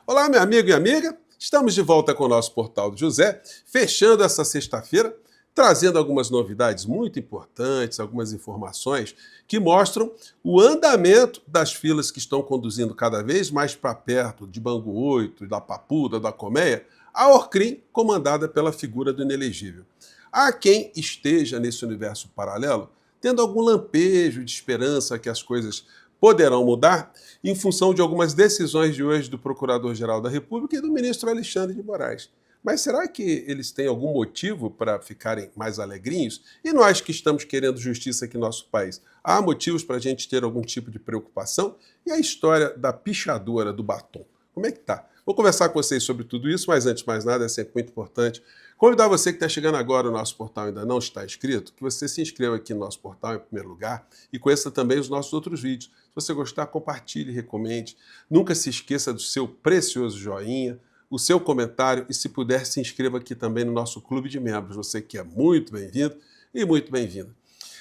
Olá, meu amigo e amiga. Estamos de volta com o nosso Portal do José, fechando essa sexta-feira, trazendo algumas novidades muito importantes, algumas informações que mostram o andamento das filas que estão conduzindo cada vez mais para perto de Bangu 8, da Papuda, da Colmeia, a Orcrim, comandada pela figura do inelegível. Há quem esteja nesse universo paralelo tendo algum lampejo de esperança que as coisas poderão mudar em função de algumas decisões de hoje do Procurador-Geral da República e do ministro Alexandre de Moraes. Mas será que eles têm algum motivo para ficarem mais alegrinhos? E nós que estamos querendo justiça aqui no nosso país, há motivos para a gente ter algum tipo de preocupação? E a história da pichadora do batom? Como é que tá? Vou conversar com vocês sobre tudo isso, mas antes de mais nada, é sempre muito importante convidar você que está chegando agora no nosso portal e ainda não está inscrito, que você se inscreva aqui no nosso portal em primeiro lugar e conheça também os nossos outros vídeos. Se você gostar, compartilhe, recomende. Nunca se esqueça do seu precioso joinha, o seu comentário e, se puder, se inscreva aqui também no nosso clube de membros. Você que é muito bem-vindo e muito bem-vinda.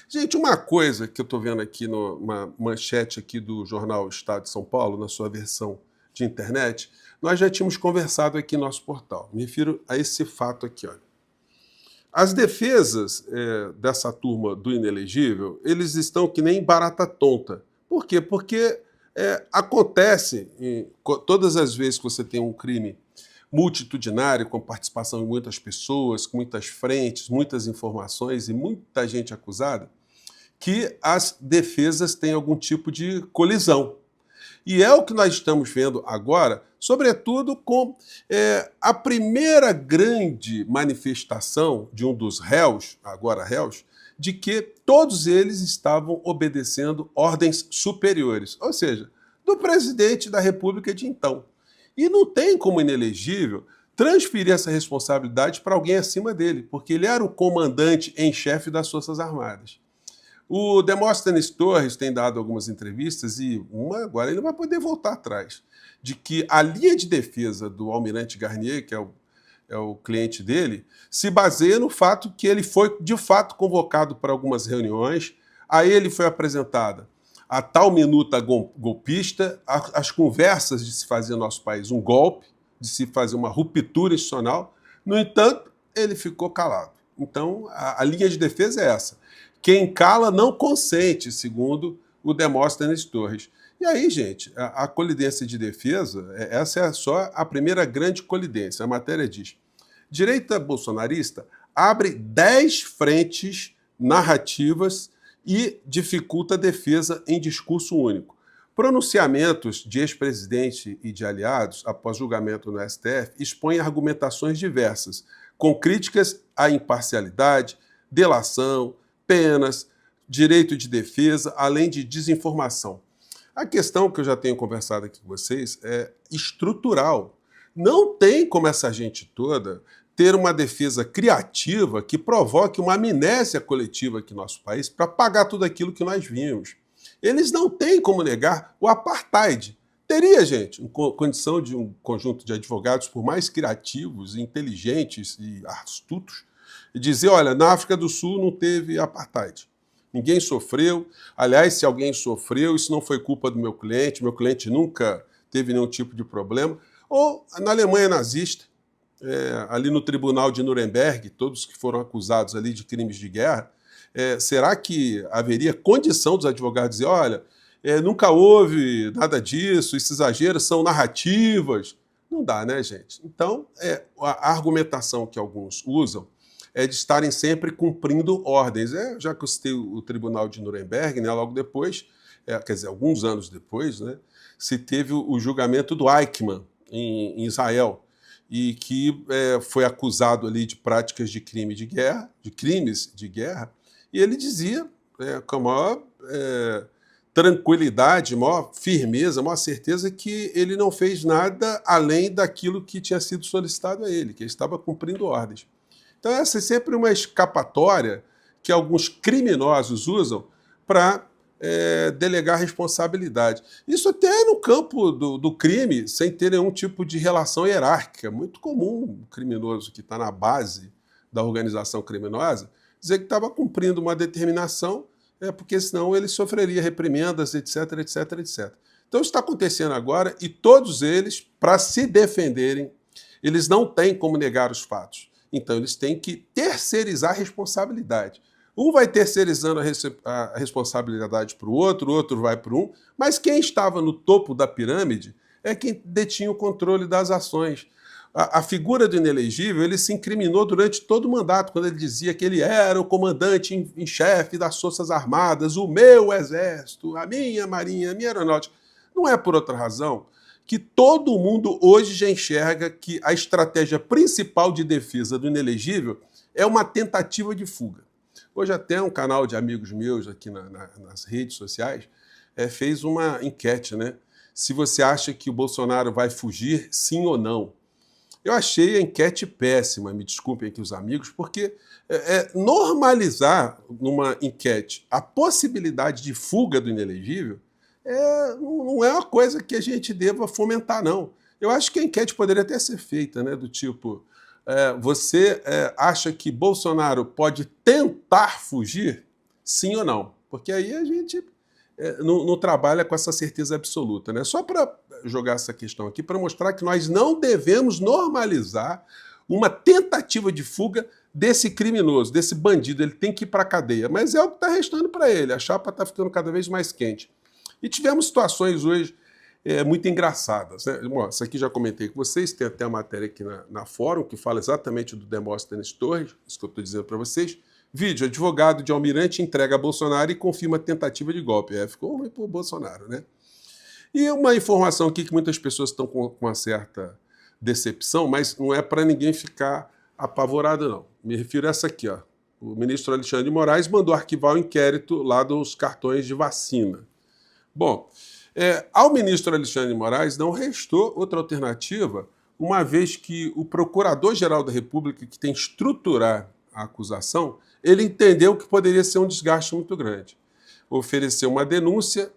Gente, uma coisa que eu estou vendo aqui numa manchete aqui do jornal Estado de São Paulo, na sua versão de internet, nós já tínhamos conversado aqui no nosso portal. Me refiro a esse fato aqui, olha. As defesas dessa turma do inelegível, eles estão que nem barata tonta. Por quê? Porque acontece, todas as vezes que você tem um crime multitudinário, com participação de muitas pessoas, com muitas frentes, muitas informações e muita gente acusada, que as defesas têm algum tipo de colisão. E é o que nós estamos vendo agora, sobretudo com a primeira grande manifestação de um dos réus, agora réus, de que todos eles estavam obedecendo ordens superiores, ou seja, do presidente da República de então. E não tem como inelegível transferir essa responsabilidade para alguém acima dele, porque ele era o comandante em chefe das Forças Armadas. O Demóstenes Torres tem dado algumas entrevistas e agora ele não vai poder voltar atrás, de que a linha de defesa do almirante Garnier, que é o cliente dele, se baseia no fato que ele foi, de fato, convocado para algumas reuniões, a ele foi apresentada a tal minuta golpista, as conversas de se fazer no nosso país um golpe, de se fazer uma ruptura institucional. No entanto, ele ficou calado. Então, a linha de defesa é essa. Quem cala não consente, segundo o Demóstenes Torres. E aí, gente, a colidência de defesa, essa é só a primeira grande colidência. A matéria diz: direita bolsonarista abre 10 frentes narrativas e dificulta a defesa em discurso único. Pronunciamentos de ex-presidente e de aliados, após julgamento no STF, expõem argumentações diversas, com críticas à imparcialidade, delação, penas, direito de defesa, além de desinformação. A questão que eu já tenho conversado aqui com vocês é estrutural. Não tem como essa gente toda ter uma defesa criativa que provoque uma amnésia coletiva aqui no nosso país para pagar tudo aquilo que nós vimos. Eles não têm como negar o apartheid. Teria, gente, condição de um conjunto de advogados, por mais criativos, inteligentes e astutos, e dizer, olha, na África do Sul não teve apartheid. Ninguém sofreu. Aliás, se alguém sofreu, isso não foi culpa do meu cliente nunca teve nenhum tipo de problema. Ou na Alemanha nazista, ali no tribunal de Nuremberg, todos que foram acusados ali de crimes de guerra, será que haveria condição dos advogados dizer, olha, nunca houve nada disso, esses exageros são narrativas? Não dá, né, gente? Então, a argumentação que alguns usam é de estarem sempre cumprindo ordens. Já que eu citei o Tribunal de Nuremberg, né, logo depois, quer dizer, alguns anos depois, né, se teve o julgamento do Eichmann em Israel, e que foi acusado ali de práticas de crimes de guerra, e ele dizia com a maior tranquilidade, maior firmeza, maior certeza que ele não fez nada além daquilo que tinha sido solicitado a ele, que ele estava cumprindo ordens. Então essa é sempre uma escapatória que alguns criminosos usam para delegar responsabilidade. Isso até no campo do crime, sem ter nenhum tipo de relação hierárquica. Muito comum um criminoso que está na base da organização criminosa dizer que estava cumprindo uma determinação, porque senão ele sofreria reprimendas, etc, etc, etc. Então, isso está acontecendo agora e todos eles, para se defenderem, eles não têm como negar os fatos. Então, eles têm que terceirizar a responsabilidade. Um vai terceirizando a responsabilidade para o outro vai para um, mas quem estava no topo da pirâmide é quem detinha o controle das ações. A figura do inelegível, ele se incriminou durante todo o mandato, quando ele dizia que ele era o comandante em chefe das Forças Armadas, o meu exército, a minha marinha, a minha aeronáutica. Não é por outra razão que todo mundo hoje já enxerga que a estratégia principal de defesa do inelegível é uma tentativa de fuga. Hoje até um canal de amigos meus aqui nas redes sociais fez uma enquete, né? Se você acha que o Bolsonaro vai fugir, sim ou não. Eu achei a enquete péssima, me desculpem aqui os amigos, porque normalizar numa enquete a possibilidade de fuga do inelegível não é uma coisa que a gente deva fomentar, não. Eu acho que a enquete poderia até ser feita, né, do tipo, você acha que Bolsonaro pode tentar fugir? Sim ou não? Porque aí a gente não trabalha com essa certeza absoluta, né? Só para jogar essa questão aqui, para mostrar que nós não devemos normalizar uma tentativa de fuga desse criminoso, desse bandido. Ele tem que ir para a cadeia, mas é o que está restando para ele. A chapa está ficando cada vez mais quente. E tivemos situações hoje muito engraçadas, né? Bom, isso aqui já comentei com vocês, tem até a matéria aqui na Fórum, que fala exatamente do Demóstenes Torres, isso que eu estou dizendo para vocês. Vídeo, advogado de Almirante entrega a Bolsonaro e confirma tentativa de golpe. Ficou ruim para o Bolsonaro, né? E uma informação aqui que muitas pessoas estão com uma certa decepção, mas não é para ninguém ficar apavorado, não. Me refiro a essa aqui, ó. O ministro Alexandre de Moraes mandou arquivar o inquérito lá dos cartões de vacina. Bom, ao ministro Alexandre de Moraes não restou outra alternativa, uma vez que o Procurador-Geral da República, que tem que estruturar a acusação, ele entendeu que poderia ser um desgaste muito grande. Ofereceu uma denúncia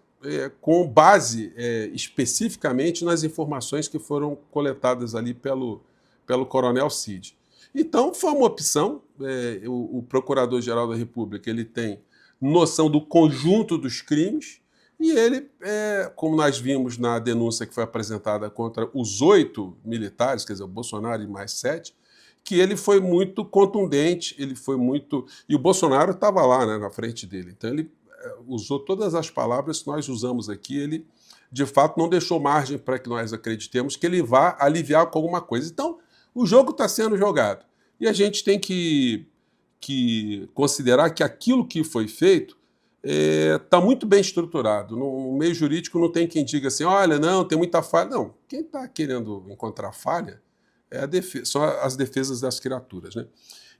com base especificamente nas informações que foram coletadas ali pelo Coronel Cid. Então, foi uma opção. O Procurador-Geral da República ele tem noção do conjunto dos crimes e ele, como nós vimos na denúncia que foi apresentada contra os 8 militares, quer dizer, o Bolsonaro e mais 7, que ele foi muito contundente, ele foi muito... E o Bolsonaro estava lá, né, na frente dele. Então, ele usou todas as palavras que nós usamos aqui, ele, de fato, não deixou margem para que nós acreditemos que ele vá aliviar com alguma coisa. Então, o jogo está sendo jogado. E a gente tem que considerar que aquilo que foi feito está muito bem estruturado. No meio jurídico não tem quem diga assim, olha, não, tem muita falha. Não, quem está querendo encontrar falha são as defesas das criaturas, né?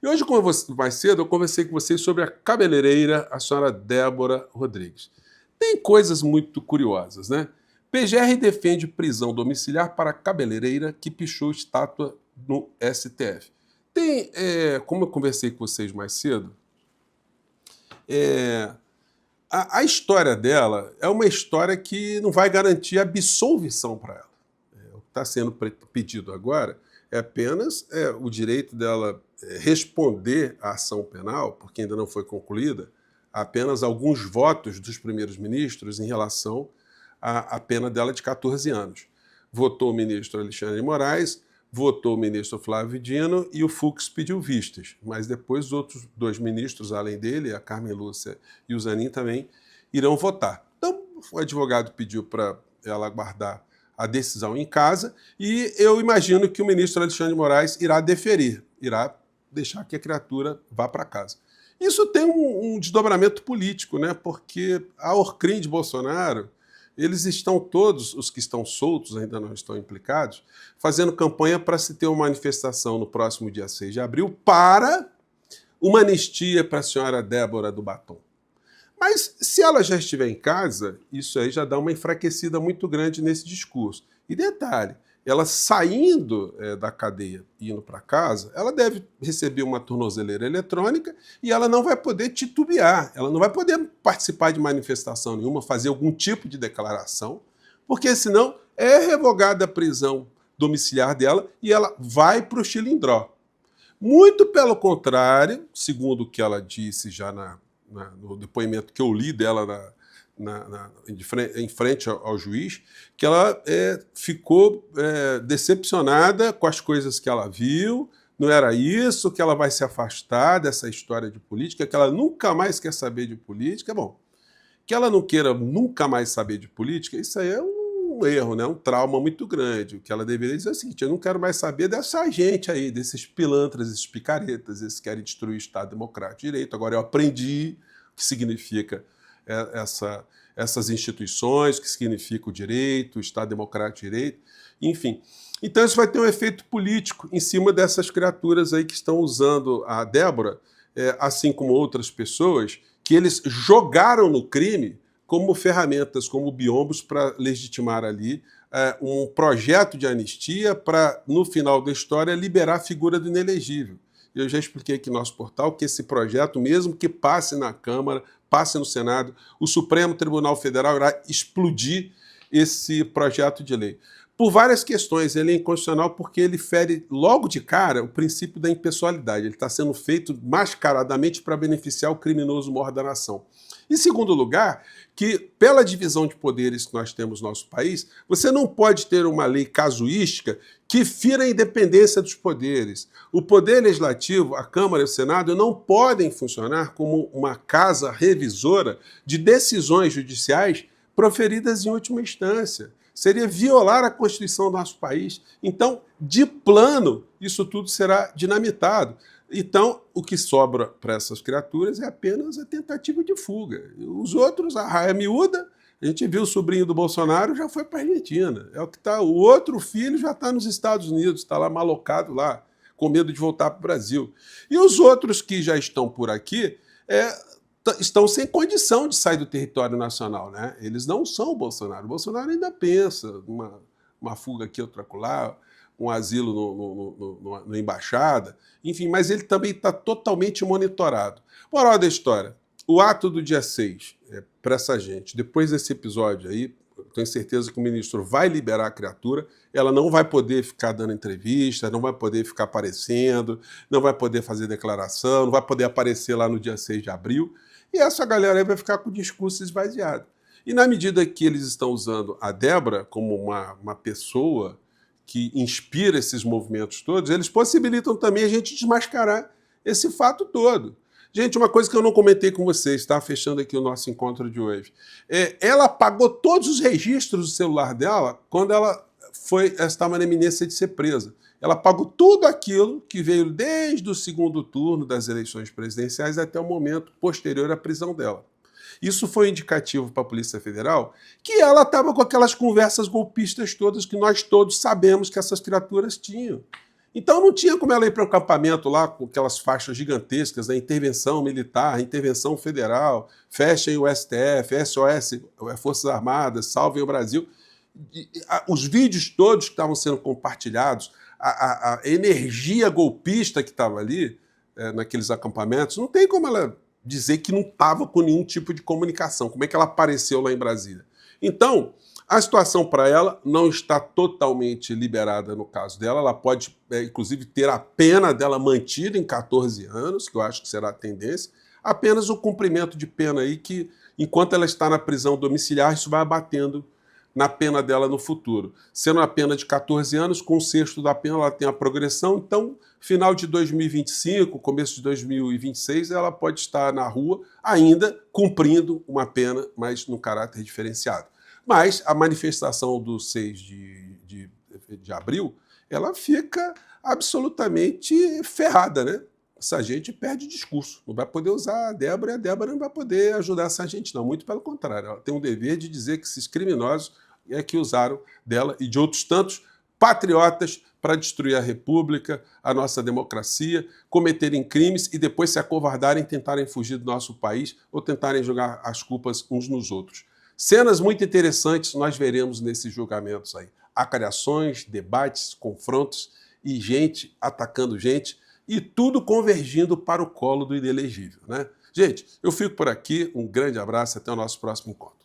E hoje, como mais cedo, eu conversei com vocês sobre a cabeleireira, a senhora Débora Rodrigues. Tem coisas muito curiosas, né? PGR defende prisão domiciliar para cabeleireira que pichou estátua no STF. Tem, como eu conversei com vocês mais cedo, a história dela é uma história que não vai garantir absolvição para ela. O que está sendo pedido agora é apenas o direito dela responder à ação penal, porque ainda não foi concluída, apenas alguns votos dos primeiros ministros em relação à pena dela de 14 anos. Votou o ministro Alexandre de Moraes, votou o ministro Flávio Dino e o Fux pediu vistas, mas depois os outros 2 ministros, além dele, a Carmen Lúcia e o Zanin, também irão votar. Então, o advogado pediu para ela aguardar a decisão em casa e eu imagino que o ministro Alexandre de Moraes irá deferir, irá deixar que a criatura vá para casa. Isso tem um desdobramento político, né? Porque a Orcrim de Bolsonaro, eles estão todos, os que estão soltos, ainda não estão implicados, fazendo campanha para se ter uma manifestação no próximo dia 6 de abril para uma anistia para a senhora Débora do Batom. Mas se ela já estiver em casa, isso aí já dá uma enfraquecida muito grande nesse discurso. E detalhe, ela saindo da cadeia e indo para casa, ela deve receber uma tornozeleira eletrônica e ela não vai poder titubear, ela não vai poder participar de manifestação nenhuma, fazer algum tipo de declaração, porque senão é revogada a prisão domiciliar dela e ela vai para o Chilindró. Muito pelo contrário, segundo o que ela disse já no depoimento que eu li dela em frente ao juiz, que ela ficou decepcionada com as coisas que ela viu, não era isso, que ela vai se afastar dessa história de política, que ela nunca mais quer saber de política. Bom, que ela não queira nunca mais saber de política, isso aí é um erro, né? Um trauma muito grande. O que ela deveria dizer é o seguinte: eu não quero mais saber dessa gente aí, desses pilantras, esses picaretas, esses que querem destruir o Estado Democrático de Direito. Agora eu aprendi o que significa essas instituições, o que significa o direito, o Estado Democrático de Direito, enfim. Então isso vai ter um efeito político em cima dessas criaturas aí que estão usando a Débora, assim como outras pessoas, que eles jogaram no crime como ferramentas, como biombos para legitimar ali um projeto de anistia para, no final da história, liberar a figura do inelegível. Eu já expliquei aqui no nosso portal que esse projeto, mesmo que passe na Câmara, passe no Senado, o Supremo Tribunal Federal irá explodir esse projeto de lei. Por várias questões, ele é inconstitucional porque ele fere logo de cara o princípio da impessoalidade. Ele está sendo feito mascaradamente para beneficiar o criminoso maior da nação. Em segundo lugar, que pela divisão de poderes que nós temos no nosso país, você não pode ter uma lei casuística que fira a independência dos poderes. O Poder Legislativo, a Câmara e o Senado não podem funcionar como uma casa revisora de decisões judiciais proferidas em última instância. Seria violar a Constituição do nosso país. Então, de plano, isso tudo será dinamitado. Então, o que sobra para essas criaturas é apenas a tentativa de fuga. Os outros, a raia miúda, a gente viu o sobrinho do Bolsonaro, já foi para a Argentina. É o que tá. O outro filho já está nos Estados Unidos, está lá malocado lá, com medo de voltar para o Brasil. E os outros que já estão por aqui estão sem condição de sair do território nacional, né? Eles não são o Bolsonaro. O Bolsonaro ainda pensa uma fuga aqui, outra acolá, um asilo na embaixada, enfim, mas ele também está totalmente monitorado. Moral da história, o ato do dia 6 para essa gente, depois desse episódio aí, tenho certeza que o ministro vai liberar a criatura, ela não vai poder ficar dando entrevista, não vai poder ficar aparecendo, não vai poder fazer declaração, não vai poder aparecer lá no dia 6 de abril, e essa galera aí vai ficar com o discurso esvaziado. E na medida que eles estão usando a Débora como uma pessoa que inspira esses movimentos todos, eles possibilitam também a gente desmascarar esse fato todo. Gente, uma coisa que eu não comentei com vocês, tá? Fechando aqui o nosso encontro de hoje. Ela apagou todos os registros do celular dela quando ela estava na iminência de ser presa. Ela apagou tudo aquilo que veio desde o segundo turno das eleições presidenciais até o momento posterior à prisão dela. Isso foi indicativo para a Polícia Federal que ela estava com aquelas conversas golpistas todas que nós todos sabemos que essas criaturas tinham. Então não tinha como ela ir para o acampamento lá com aquelas faixas gigantescas da intervenção militar, intervenção federal, fechem o STF, SOS, Forças Armadas, salvem o Brasil. Os vídeos todos que estavam sendo compartilhados, a energia golpista que estava ali, naqueles acampamentos, não tem como ela dizer que não estava com nenhum tipo de comunicação. Como é que ela apareceu lá em Brasília? Então, a situação para ela não está totalmente liberada no caso dela. Ela pode, inclusive, ter a pena dela mantida em 14 anos, que eu acho que será a tendência, apenas o cumprimento de pena aí que, enquanto ela está na prisão domiciliar, isso vai abatendo na pena dela no futuro. Sendo a pena de 14 anos, com o sexto da pena ela tem a progressão, então, final de 2025, começo de 2026, ela pode estar na rua ainda cumprindo uma pena, mas no caráter diferenciado. Mas a manifestação do 6 de abril, ela fica absolutamente ferrada, né? Essa gente perde discurso, não vai poder usar a Débora, e a Débora não vai poder ajudar essa gente, não. Muito pelo contrário, ela tem o dever de dizer que esses criminosos que usaram dela e de outros tantos patriotas para destruir a República, a nossa democracia, cometerem crimes e depois se acovardarem, tentarem fugir do nosso país ou tentarem jogar as culpas uns nos outros. Cenas muito interessantes nós veremos nesses julgamentos aí. Acariações, debates, confrontos e gente atacando gente e tudo convergindo para o colo do inelegível, né? Gente, eu fico por aqui, um grande abraço, até o nosso próximo encontro.